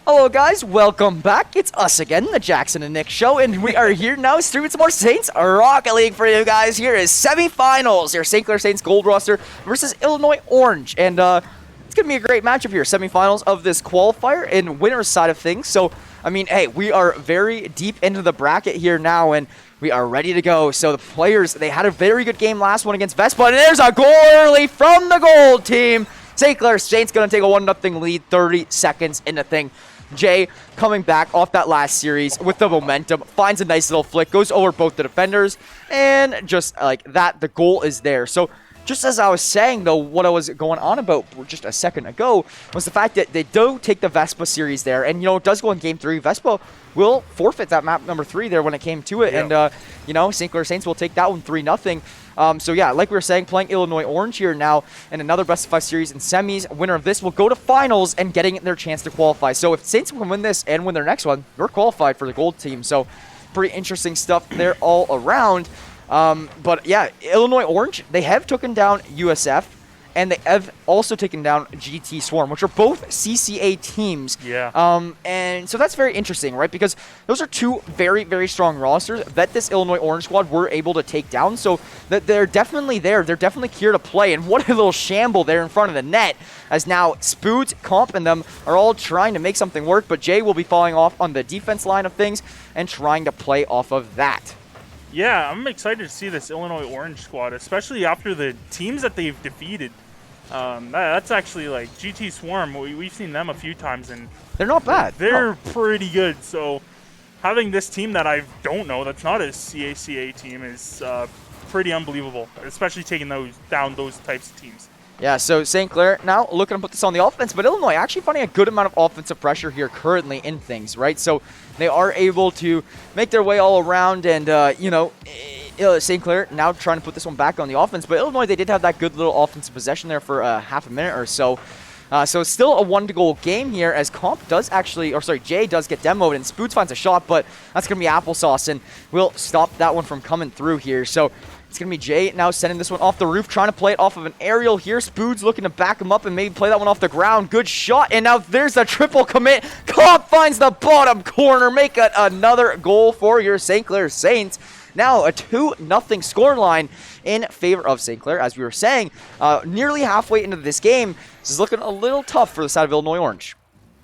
Hello guys, welcome back. It's us again, the Jackson and Nick Show, and we are here now streaming some more Saints Rocket League for you guys. Here is semifinals, your St. Clair Saints Gold roster versus Illinois Orange, and it's going to be a great matchup here. Semifinals of this qualifier and winner's side of things. So, I mean, hey, we are very deep into the bracket here now, and we are ready to go. So the players, they had a very good game last one against Vespa, and there's a goal early from the gold team. St. Clair Saints going to take a 1-0 lead 30 seconds into thing. Jay coming back off that last series with the momentum, finds a nice little flick, goes over both the defenders, and just like that, the goal is there. So just as I was saying, though, what I was going on about just a second ago was the fact that they do take the Vespa series there, and, you know, it does go in Game 3. Vespa will forfeit that map number 3 there when it came to it, yeah. And, you know, St. Clair Saints will take that one 3-0. So, yeah, like we were saying, playing Illinois Orange here now in another best-of-5 series in semis. Winner of this will go to finals and getting their chance to qualify. So if Saints can win this and win their next one, they're qualified for the gold team. So pretty interesting stuff there all around. But, yeah, Illinois Orange, they have taken down USF, and they have also taken down GT Swarm, which are both CCA teams. Yeah. And so that's very interesting, right? Because those are two very, very strong rosters that this Illinois Orange squad were able to take down. So that they're definitely there. They're definitely here to play. And what a little shamble there in front of the net, as now Spoods, Comp, and them are all trying to make something work. But Jay will be falling off on the defense line of things and trying to play off of that. Yeah, I'm excited to see this Illinois Orange squad, especially after the teams that they've defeated. That's actually like GT Swarm. We've seen them a few times, and they're not bad. They're pretty good. So having this team that I don't know, that's not a CACA team, is pretty unbelievable, especially taking down those types of teams. Yeah, so St. Clair now looking to put this on the offense, but Illinois actually finding a good amount of offensive pressure here currently in things, right? So they are able to make their way all around, and, you know, St. Clair now trying to put this one back on the offense, but Illinois, they did have that good little offensive possession there for half a minute or so. So it's still a 1-goal game here, as Comp does actually, or sorry, Jay does get demoed, and Spoots finds a shot, but that's going to be applesauce, and we'll stop that one from coming through here. So it's going to be Jay now sending this one off the roof, trying to play it off of an aerial here. Spoods looking to back him up and maybe play that one off the ground. Good shot, and now there's the triple commit. Comp finds the bottom corner. Make it another goal for your St. Clair Saints. Now a 2-0 scoreline in favor of St. Clair. As we were saying, nearly halfway into this game, this is looking a little tough for the side of Illinois Orange.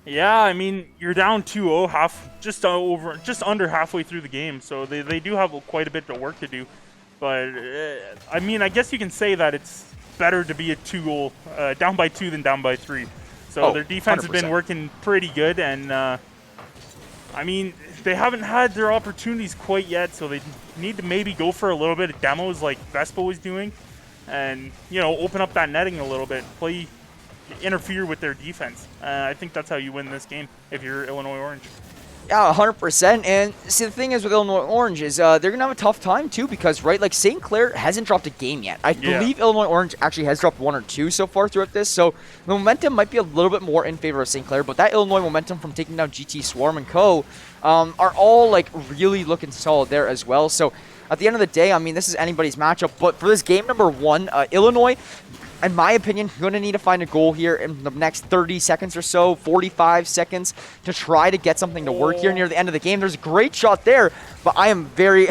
Yeah, I mean, you're down 2-0, just under halfway through the game, so they do have quite a bit of work to do. But, I mean, I guess you can say that it's better to be a 2-goal, down by 2 than down by 3. So their defense 100%. Has been working pretty good, and, I mean, they haven't had their opportunities quite yet, so they need to maybe go for a little bit of demos like Vespa was doing and, you know, open up that netting a little bit, interfere with their defense. I think that's how you win this game if you're Illinois Orange. Yeah, 100%. And see, the thing is with Illinois Orange is they're going to have a tough time, too, because, right, like St. Clair hasn't dropped a game yet. I believe Illinois Orange actually has dropped 1 or 2 so far throughout this, so the momentum might be a little bit more in favor of St. Clair, but that Illinois momentum from taking down GT Swarm and Co. Are all, like, really looking solid there as well. So at the end of the day, I mean, this is anybody's matchup, but for this game number 1, Illinois, in my opinion, going to need to find a goal here in the next 30 seconds or so, 45 seconds, to try to get something to work here near the end of the game. There's a great shot there, but I am very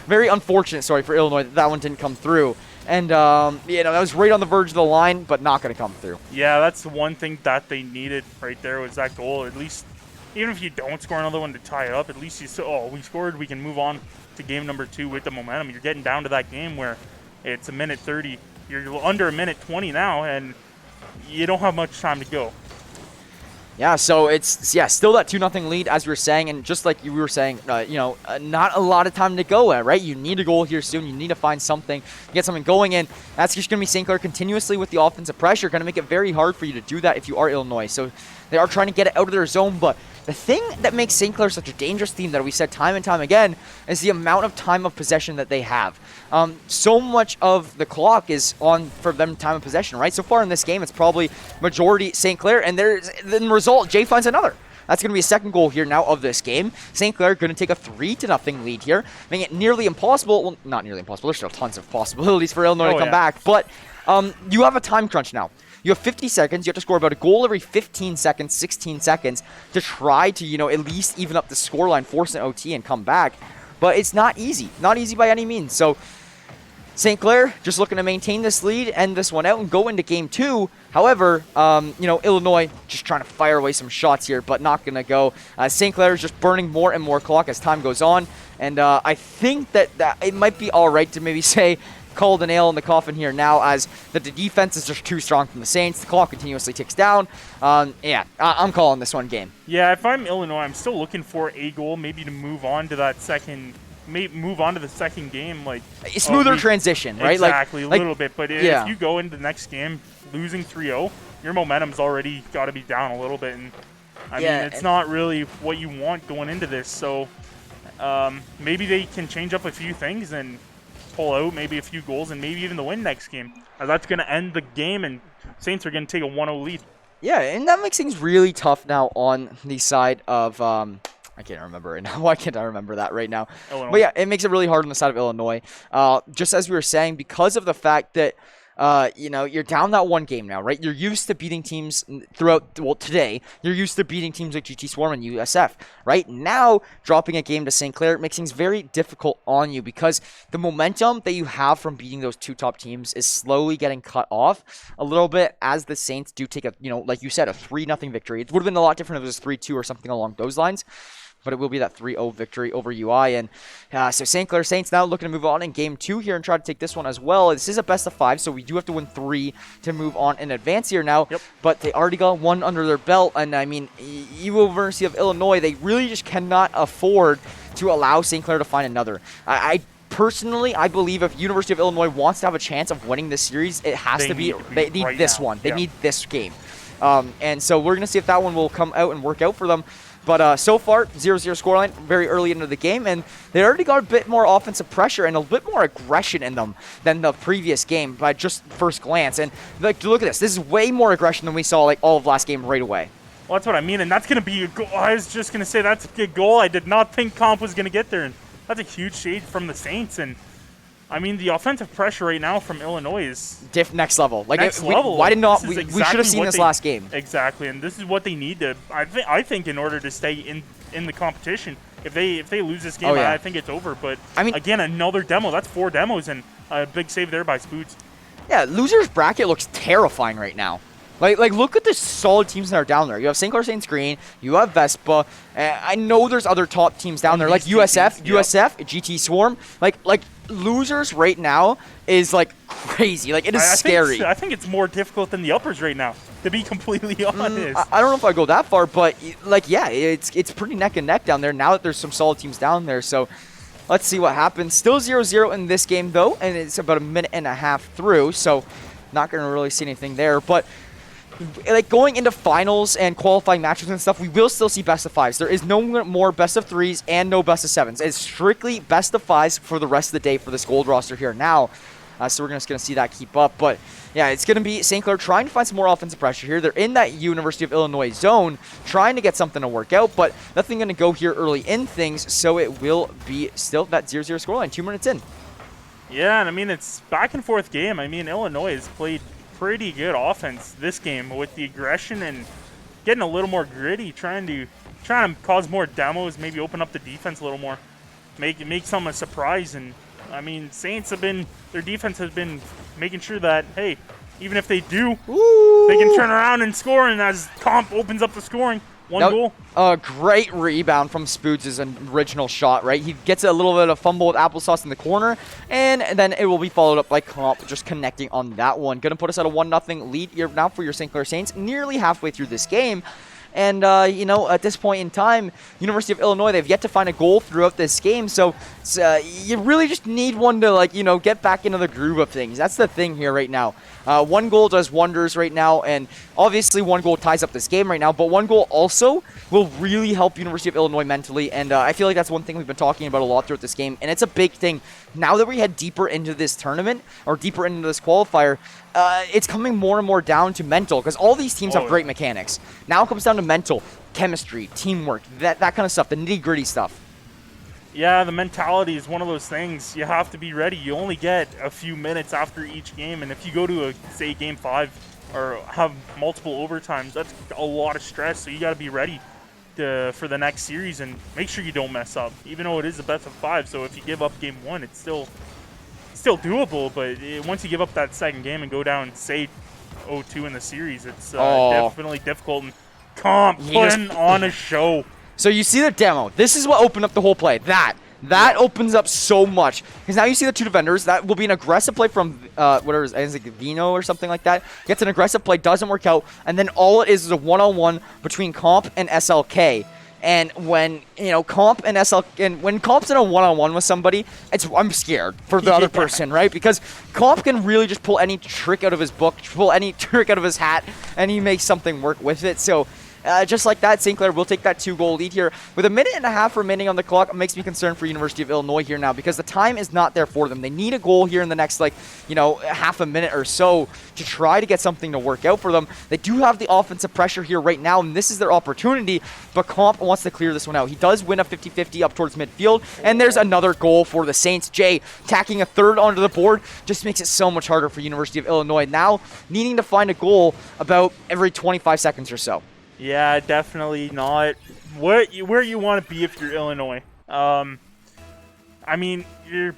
very unfortunate, for Illinois that one didn't come through. And, you know, that was right on the verge of the line, but not going to come through. Yeah, that's the one thing that they needed right there was that goal. At least, even if you don't score another one to tie it up, at least you say, we scored, we can move on to game number 2 with the momentum. You're getting down to that game where it's a minute 30. You're under a minute 20 now, and you don't have much time to go. Yeah, so it's still that 2-0 lead, as we were saying, and just like you were saying, you know, not a lot of time to go at, right? You need a goal here soon. You need to find something, get something going in. That's just going to be St. Clair continuously with the offensive pressure, going to make it very hard for you to do that if you are Illinois. So they are trying to get it out of their zone, but the thing that makes St. Clair such a dangerous team that we said time and time again is the amount of time of possession that they have. So much of the clock is on for them time of possession, right? So far in this game, it's probably majority St. Clair, and there's the result, Jay finds another. That's going to be a second goal here now of this game. St. Clair going to take a 3-0 lead here, making it nearly impossible. Well, not nearly impossible. There's still tons of possibilities for Illinois to come back, but you have a time crunch now. You have 50 seconds. You have to score about a goal every 15 seconds, 16 seconds to try to, at least even up the scoreline, force an OT, and come back. But it's not easy. Not easy by any means. So St. Clair just looking to maintain this lead, end this one out, and go into game 2. However, Illinois just trying to fire away some shots here, but not going to go. St. Clair is just burning more and more clock as time goes on. And I think that it might be all right to maybe say, call the nail in the coffin here now, as that the defense is just too strong from the Saints. The clock continuously ticks down. I'm calling this one game. Yeah, if I'm Illinois, I'm still looking for a goal, maybe to move on to that second. Move on to the second game, like a smoother transition, right? Exactly, a little bit. But if you go into the next game losing 3-0, your momentum's already got to be down a little bit, and I mean it's not really what you want going into this. So maybe they can change up a few things and pull out maybe a few goals and maybe even the win next game. That's going to end the game, and Saints are going to take a 1-0 lead. Yeah, and that makes things really tough now on the side of. I can't remember right now. Why can't I remember that right now? Illinois. But yeah, it makes it really hard on the side of Illinois. Just as we were saying, because of the fact that, you're down that one game now, right? You're used to beating teams today, you're used to beating teams like GT Swarm and USF, right? Now, dropping a game to St. Clair makes things very difficult on you because the momentum that you have from beating those two top teams is slowly getting cut off a little bit as the Saints do take like you said, a 3-0 victory. It would have been a lot different if it was 3-2 or something along those lines. But it will be that 3-0 victory over UI. And so St. Clair Saints now looking to move on in game 2 here and try to take this one as well. This is a best of 5, so we do have to win 3 to move on and advance here now. Yep. But they already got 1 under their belt. And I mean, University of Illinois, they really just cannot afford to allow St. Clair to find another. Personally, I believe if University of Illinois wants to have a chance of winning this series, it has to be, they need right this now. one. They need this game. And so we're going to see if that one will come out and work out for them. But so far, 0-0 scoreline very early into the game, and they already got a bit more offensive pressure and a bit more aggression in them than the previous game by just first glance. And look at this. This is way more aggression than we saw all of last game right away. Well, that's what I mean, and that's going to be a goal. I was just going to say that's a good goal. I did not think Comp was going to get there, and that's a huge shade from the Saints. And I mean, the offensive pressure right now from Illinois is next level. Next level. Why did not? We Exactly should have seen this last game. Exactly, and this is what they need to. I think in order to stay in the competition, if they lose this game, I think it's over. But I mean, again, another demo. That's 4 demos, and a big save there by Spoots. Yeah, losers bracket looks terrifying right now. Like look at the solid teams that are down there. You have St. Clair Saints Green, you have Vespa. I know there's other top teams down there, like USF, GT Swarm. Like losers right now is crazy. It is scary. I think it's more difficult than the uppers right now, to be completely honest. I don't know if I go that far, but it's pretty neck and neck down there now that there's some solid teams down there. So let's see what happens. Still 0-0 in this game though, and it's about a minute and a half through, so not going to really see anything there. But going into finals and qualifying matches and stuff, we will still see best of 5s. There is no more best of 3s and no best of 7s. It's strictly best of 5s for the rest of the day for this gold roster here now. So we're just going to see that keep up. But yeah, it's going to be St. Clair trying to find some more offensive pressure here. They're in that University of Illinois zone, trying to get something to work out, but nothing going to go here early in things. So it will be still that 0-0 scoreline, 2 minutes in. Yeah, and I mean, it's back and forth game. I mean, Illinois has played pretty good offense this game with the aggression and getting a little more gritty, trying to cause more demos, maybe open up the defense a little more, make some a surprise. And I mean, Saints their defense has been making sure that, hey, even if they do, they can turn around and score. And as Comp opens up the scoring, one goal. A great rebound from Spoods' original shot, right? He gets a little bit of fumble with applesauce in the corner, and then it will be followed up by Comp just connecting on that one. Going to put us at a 1-0 lead here now for your St. Clair Saints, nearly halfway through this game. And, at this point in time, University of Illinois, they've yet to find a goal throughout this game. So you really just need one to, get back into the groove of things. That's the thing here right now. 1 goal does wonders right now. And obviously 1 goal ties up this game right now. But 1 goal also will really help University of Illinois mentally. And I feel like that's one thing we've been talking about a lot throughout this game. And it's a big thing. Now that we head deeper into this tournament, or deeper into this qualifier, it's coming more and more down to mental, because all these teams have great mechanics. Now it comes down to mental, chemistry, teamwork, that kind of stuff, the nitty-gritty stuff. Yeah, the mentality is one of those things. You have to be ready. You only get a few minutes after each game, and if you go to say game 5 or have multiple overtimes, that's a lot of stress. So you got to be ready for the next series and make sure you don't mess up, even though it is a best of 5. So if you give up game 1, it's still doable. But once you give up that second game and go down, say 0-2 in the series, it's definitely difficult. And Comp putting on a show. So you see the demo. This is what opened up the whole play. That opens up so much. Because now you see the two defenders. That will be an aggressive play from, whatever it is, Vino or something like that. Gets an aggressive play, doesn't work out. And then all it is a one-on-one between Comp and SLK. And when, Comp and when Comp's in a one-on-one with somebody, I'm scared for the other person, right? Because Comp can really just pull any trick out of his book, pull any trick out of his hat, and he makes something work with it. So just like that, St. Clair will take that 2-goal lead here. With a minute and a half remaining on the clock, it makes me concerned for University of Illinois here now because the time is not there for them. They need a goal here in the next, half a minute or so to try to get something to work out for them. They do have the offensive pressure here right now, and this is their opportunity, but Comp wants to clear this one out. He does win a 50-50 up towards midfield, and there's another goal for the Saints. Jay tacking a third onto the board just makes it so much harder for University of Illinois, now needing to find a goal about every 25 seconds or so. Yeah, definitely not where you want to be if you're Illinois. I mean, you're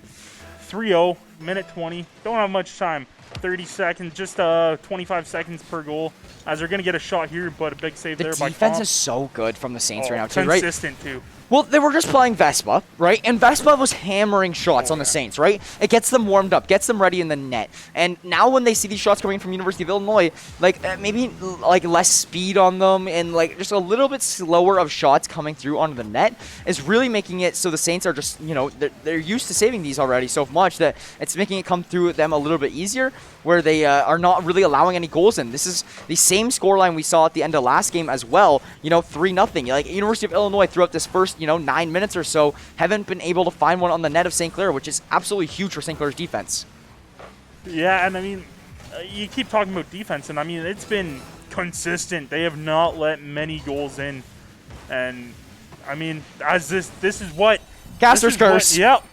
3-0, minute 20. Don't have much time. 30 seconds, just 25 seconds per goal. As they're going to get a shot here, but a big save there by Comp. The defense is so good from the Saints right now, too, right? Consistent, too. Well, they were just playing Vespa, right? And Vespa was hammering shots on the Saints, right? It gets them warmed up, gets them ready in the net. And now when they see these shots coming from University of Illinois, maybe less speed on them and just a little bit slower of shots coming through onto the net is really making it so the Saints are just, they're used to saving these already so much that it's making it come through them a little bit easier, where they are not really allowing any goals in. This is the same scoreline we saw at the end of last game as well, 3-0. University of Illinois throughout this first 9 minutes or so, haven't been able to find one on the net of St. Clair, which is absolutely huge for St. Clair's defense. Yeah, and I mean, you keep talking about defense, and I mean, it's been consistent. They have not let many goals in. And I mean, as this is what Caster's curse. Yep.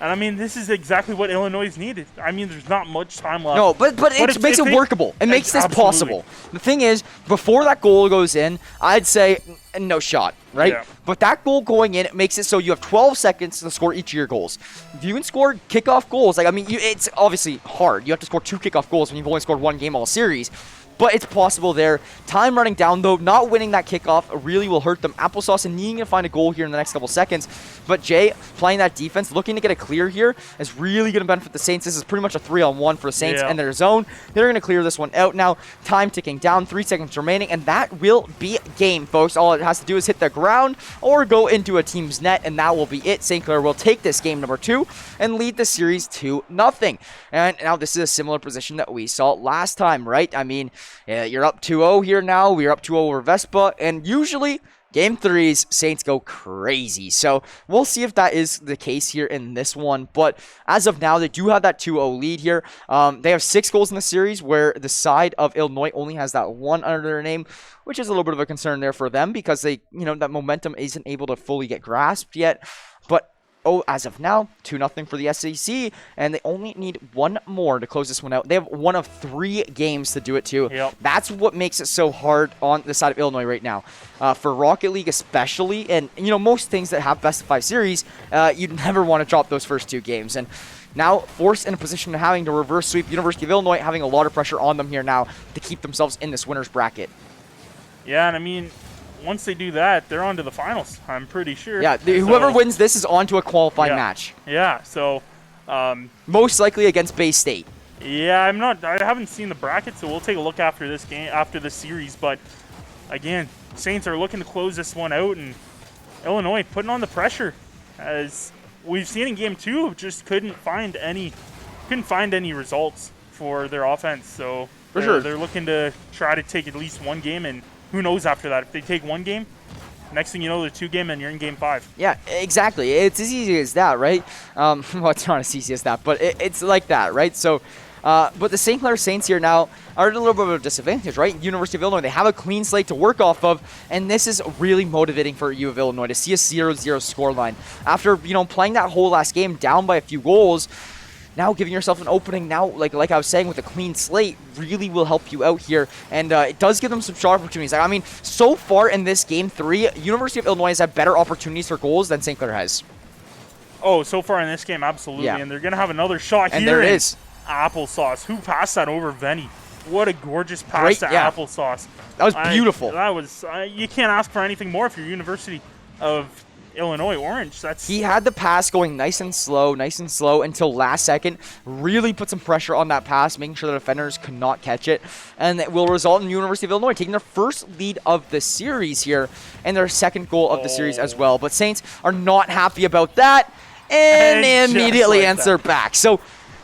And I mean, this is exactly what Illinois needed. I mean, there's not much time left. No, but it makes it workable. It makes this possible. The thing is, before that goal goes in, I'd say no shot, right? Yeah. But that goal going in, it makes it so you have 12 seconds to score each of your goals. If you can score kickoff goals, it's obviously hard. You have to score 2 kickoff goals when you've only scored 1 game all series. But it's possible there. Time running down, though. Not winning that kickoff really will hurt them. Applesauce and needing to find a goal here in the next couple seconds. But Jay, playing that defense, looking to get a clear here, is really going to benefit the Saints. This is pretty much a 3-on-1 for the Saints and their zone. They're going to clear this one out now. Time ticking down, 3 seconds remaining, and that will be game, folks. All it has to do is hit the ground or go into a team's net, and that will be it. St. Clair will take this game number 2 and lead the series 2-0. And now this is a similar position that we saw last time, right? I mean, you're up 2-0 here now. We're up 2-0 over Vespa, and usually Game 3s, Saints go crazy. So we'll see if that is the case here in this one. But as of now, they do have that 2-0 lead here. They have 6 goals in the series, where the side of Illinois only has that 1 under their name, which is a little bit of a concern there for them because they, that momentum isn't able to fully get grasped yet. But as of now, 2-0 for the SEC, and they only need 1 more to close this one out. They have 1 of 3 games to do it too. Yep. That's what makes it so hard on the side of Illinois right now. For Rocket League especially, and most things that have best of 5 series, you'd never want to drop those first 2 games. And now forced in a position of having to reverse sweep University of Illinois, having a lot of pressure on them here now to keep themselves in this winner's bracket. Yeah, and I mean, once they do that, they're on to the finals, I'm pretty sure. Yeah, whoever wins this is on to a qualifying match. Yeah, so most likely against Bay State. Yeah, I haven't seen the bracket, so we'll take a look after this game, after this series. But again, Saints are looking to close this one out, and Illinois putting on the pressure, as we've seen in game 2, just couldn't find any results for their offense. So they're looking to try to take at least 1 game, and who knows after that. If they take 1 game, next thing you know, they're 2 game and you're in game 5. Yeah, exactly. It's as easy as that, right? Well, it's not as easy as that, but it's like that, right? So, but the St. Clair Saints here now are at a little bit of a disadvantage, right? University of Illinois, they have a clean slate to work off of, and this is really motivating for U of Illinois to see a 0-0 scoreline. After, playing that whole last game down by a few goals, now giving yourself an opening now, like I was saying, with a clean slate really will help you out here. And it does give them some shot opportunities. I mean, so far in this game 3, University of Illinois has had better opportunities for goals than St. Clair has. Oh, so far in this game, absolutely. Yeah. And they're going to have another shot here. And there it is. Applesauce. Who passed that over Venny? What a gorgeous pass Great, to yeah. Applesauce. That was beautiful. That was, you can't ask for anything more if you're University of Illinois Orange. He had the pass going nice and slow until last second. Really put some pressure on that pass, making sure the defenders could not catch it. And it will result in University of Illinois taking their first lead of the series here and their second goal of the series as well. But Saints are not happy about that and immediately like answer back. So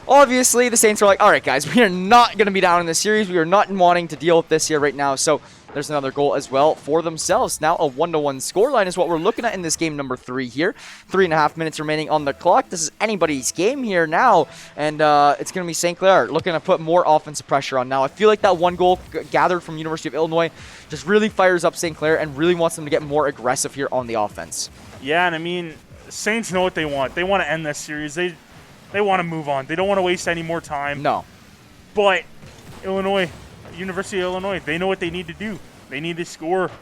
obviously, the Saints are like, all right, guys, we are not going to be down in this series. We are not wanting to deal with this here right now. So there's another goal as well for themselves. Now a 1-1 scoreline is what we're looking at in this game number 3 here. 3.5 minutes remaining on the clock. This is anybody's game here now. And it's going to be St. Clair looking to put more offensive pressure on now. I feel like that one goal gathered from University of Illinois just really fires up St. Clair and really wants them to get more aggressive here on the offense. Yeah, and I mean, Saints know what they want. They want to end this series. They want to move on. They don't want to waste any more time. No. But Illinois, University of Illinois, they know what they need to do. They need to score.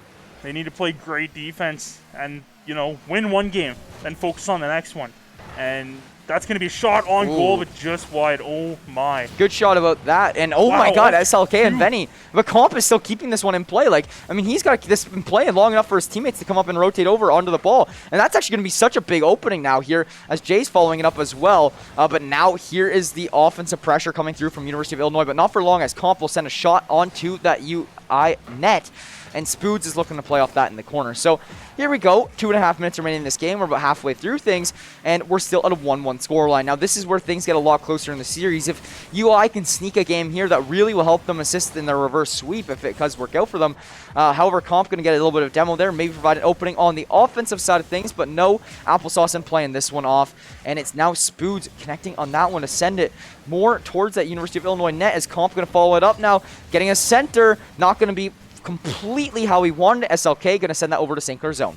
They need to play great defense and, you know, win one game, then focus on the next one. And that's going to be a shot on goal, but just wide. Oh, my. Good shot about that. And, oh, my God, SLK and Venny. But Comp is still keeping this one in play. Like, I mean, he's got this in play long enough for his teammates to come up and rotate over onto the ball. And that's actually going to be such a big opening now here as Jay's following it up as well. But now here is the offensive pressure coming through from University of Illinois. But not for long as Comp will send a shot onto that UI net. And Spoods is looking to play off that in the corner. So here we go. 2.5 minutes remaining in this game. We're about halfway through things, and we're still at a 1-1 scoreline. Now, this is where things get a lot closer in the series. If UI can sneak a game here, that really will help them assist in their reverse sweep if it does work out for them. However, Comp going to get a little bit of demo there, maybe provide an opening on the offensive side of things, but no Applesauce in playing this one off. And it's now Spoods connecting on that one to send it more towards that University of Illinois net as Comp going to follow it up now, getting a center, not going to be completely how he wanted. SLK going to send that over to St. Clair zone.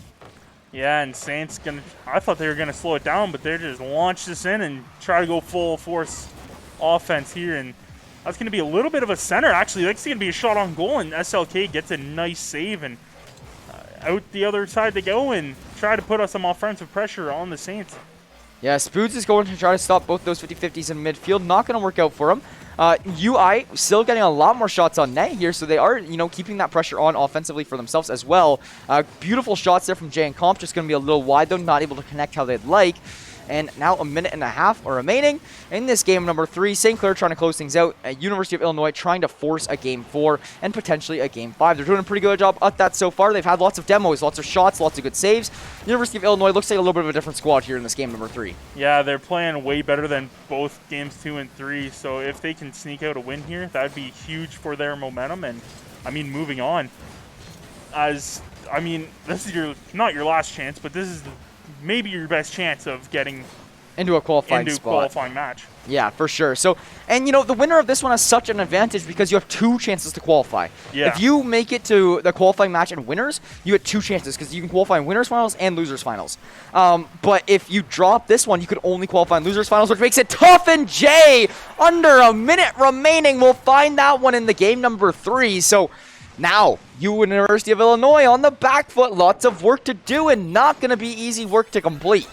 Yeah, and Saints I thought they were gonna slow it down, but they just launch this in and try to go full force offense here, and that's gonna be a little bit of a center actually. That's gonna be a shot on goal, and SLK gets a nice save and out the other side to go and try to put some offensive pressure on the Saints. Yeah, Spoods is going to try to stop both those 50-50s in midfield. Not going to work out for him. UI still getting a lot more shots on net here, so they are, you know, keeping that pressure on offensively for themselves as well. Beautiful shots there from Jay and Comp, just going to be a little wide though, not able to connect how they'd like. And now a minute and a half are remaining in this game number 3. St. Clair trying to close things out. University of Illinois trying to force a game 4 and potentially a game 5. They're doing a pretty good job at that so far. They've had lots of demos, lots of shots, lots of good saves. University of Illinois looks like a little bit of a different squad here in this game number 3. Yeah, they're playing way better than both games 2 and 3. So if they can sneak out a win here, that would be huge for their momentum. And, I mean, moving on. This is not your last chance, but this is maybe your best chance of getting into a qualifying qualifying match. Yeah, for sure. So, and you know, the winner of this one has such an advantage because you have 2 chances to qualify. Yeah. If you make it to the qualifying match and winners, you get 2 chances because you can qualify in winners finals and losers finals. But if you drop this one, you could only qualify in losers finals, which makes it tough. And Jay, under a minute remaining, we'll find that one in the game number 3. So now, University of Illinois on the back foot, lots of work to do and not going to be easy work to complete.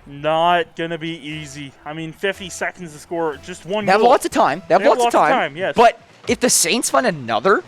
Not going to be easy. I mean, 50 seconds to score just one goal. They have lots of time. They have lots of time, yes. But if the Saints find another,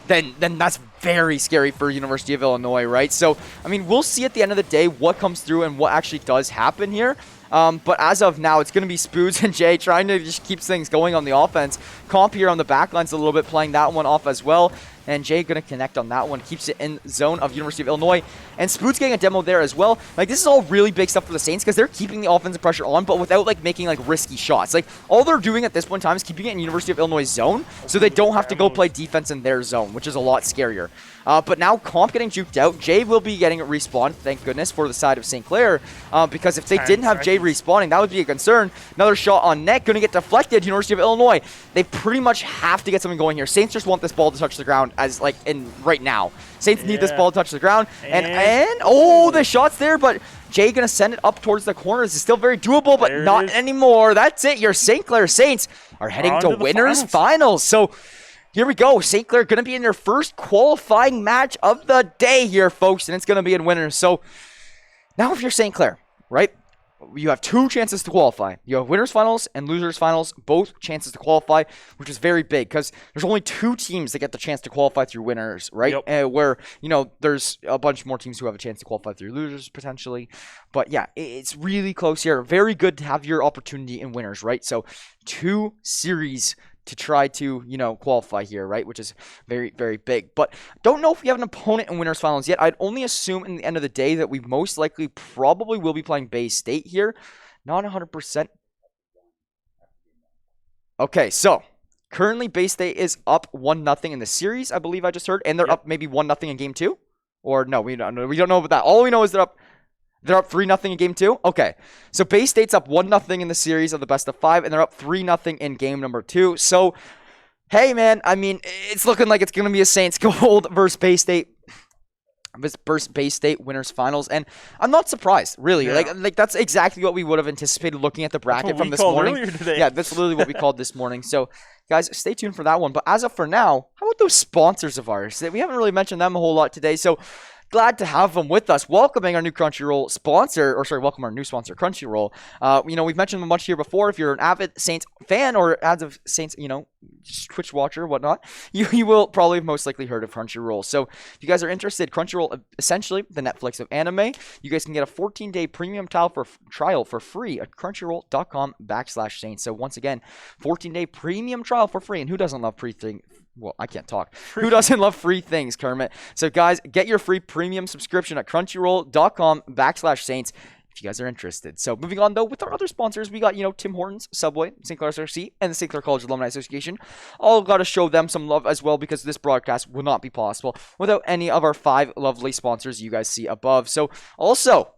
then that's very scary for University of Illinois, right? So, I mean, we'll see at the end of the day what comes through and what actually does happen here. But as of now, it's going to be Spoods and Jay trying to just keep things going on the offense. Comp here on the back line's a little bit playing that one off as well. And Jay going to connect on that one. Keeps it in zone of University of Illinois. And Spoods getting a demo there as well. Like, this is all really big stuff for the Saints because they're keeping the offensive pressure on, but without, like, making, like, risky shots. Like, all they're doing at this point in time is keeping it in University of Illinois zone so they don't have to go play defense in their zone, which is a lot scarier. But now Comp getting juked out. Jay will be getting respawned, thank goodness, for the side of St. Clair. Because if they didn't have Jay respawning, that would be a concern. Another shot on net, going to get deflected. University of Illinois. They pretty much have to get something going here. Saints just want this ball to touch the ground as, like, in right now. Saints need this ball to touch the ground. And oh, the shots there, but Jay going to send it up towards the corners. It's still very doable, but not anymore. That's it. Your St. Clair Saints are heading to winners finals. So here we go. St. Clair going to be in their first qualifying match of the day here, folks, and it's going to be in winners. So now if you're St. Clair, right, you have 2 chances to qualify. You have winners finals and losers finals, both chances to qualify, which is very big because there's only 2 teams that get the chance to qualify through winners, right? Yep. Where, there's a bunch more teams who have a chance to qualify through losers potentially. But yeah, it's really close here. Very good to have your opportunity in winners, right? So 2 series to try to, qualify here, right? Which is very, very big. But don't know if we have an opponent in winners finals yet. I'd only assume in the end of the day that we most likely probably will be playing Bay State here. Not 100%. Okay, so currently Bay State is up 1-0 in the series, I believe I just heard. And they're up maybe 1-0 in game 2? Or no, we don't know. We don't know about that. All we know is they're up 3-0 in game 2? Okay. So Bay State's up 1-0 in the series of the best of 5, and they're up 3-0 in game number 2. So, hey, man, I mean, it's looking like it's going to be a Saints Gold versus Bay State. Bay State winners finals, and I'm not surprised, really. Yeah. Like that's exactly what we would have anticipated looking at the bracket from this morning. Yeah, that's literally what we called this morning. So, guys, stay tuned for that one. But as of for now, how about those sponsors of ours? We haven't really mentioned them a whole lot today, so glad to have them with us. Welcoming our new Crunchyroll sponsor, welcome our new sponsor, Crunchyroll. We've mentioned them much here before. If you're an avid Saints fan or avid Saints, Twitch watcher, whatnot, you will probably have most likely heard of Crunchyroll. So if you guys are interested, Crunchyroll, essentially the Netflix of anime. You guys can get a 14-day premium trial for free at crunchyroll.com/Saints. So once again, 14-day premium trial for free. And who doesn't love free things? Well, I can't talk. Who doesn't love free things, Kermit? So, guys, get your free premium subscription at crunchyroll.com/Saints if you guys are interested. So, moving on, though, with our other sponsors, we got, Tim Hortons, Subway, St. Clair SRC, and the St. Clair College Alumni Association. All got to show them some love as well because this broadcast would not be possible without any of our 5 lovely sponsors you guys see above. So, also,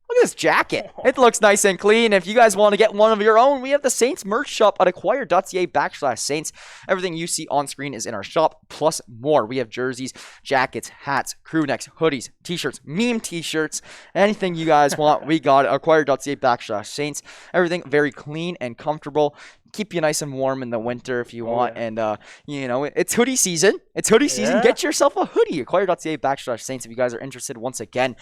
look at this jacket. It looks nice and clean. If you guys want to get one of your own, we have the Saints merch shop at acquire.ca/Saints. Everything you see on screen is in our shop, plus more. We have jerseys, jackets, hats, crew necks, hoodies, t-shirts, meme t-shirts. Anything you guys want, we got it. Acquire.ca/Saints. Everything very clean and comfortable. Keep you nice and warm in the winter if you want. Yeah. And, it's hoodie season. Yeah. Get yourself a hoodie. Acquire.ca/Saints if you guys are interested once again.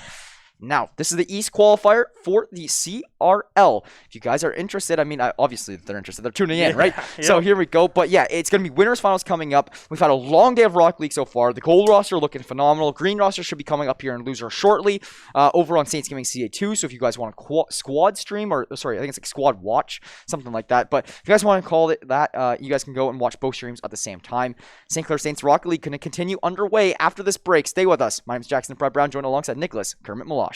Now, this is the East qualifier for the CRL. If you guys are interested, obviously they're interested. They're tuning in, right? Yep. So here we go. But yeah, it's going to be winners finals coming up. We've had a long day of Rocket League so far. The gold roster looking phenomenal. Green roster should be coming up here in loser shortly over on Saints Gaming CA2. So if you guys want to squad stream, I think it's like squad watch, something like that. But if you guys want to call it that, you guys can go and watch both streams at the same time. St. Clair Saints Rocket League going to continue underway after this break. Stay with us. My name is Jackson Brown, joined alongside Nicholas Kermit Malash.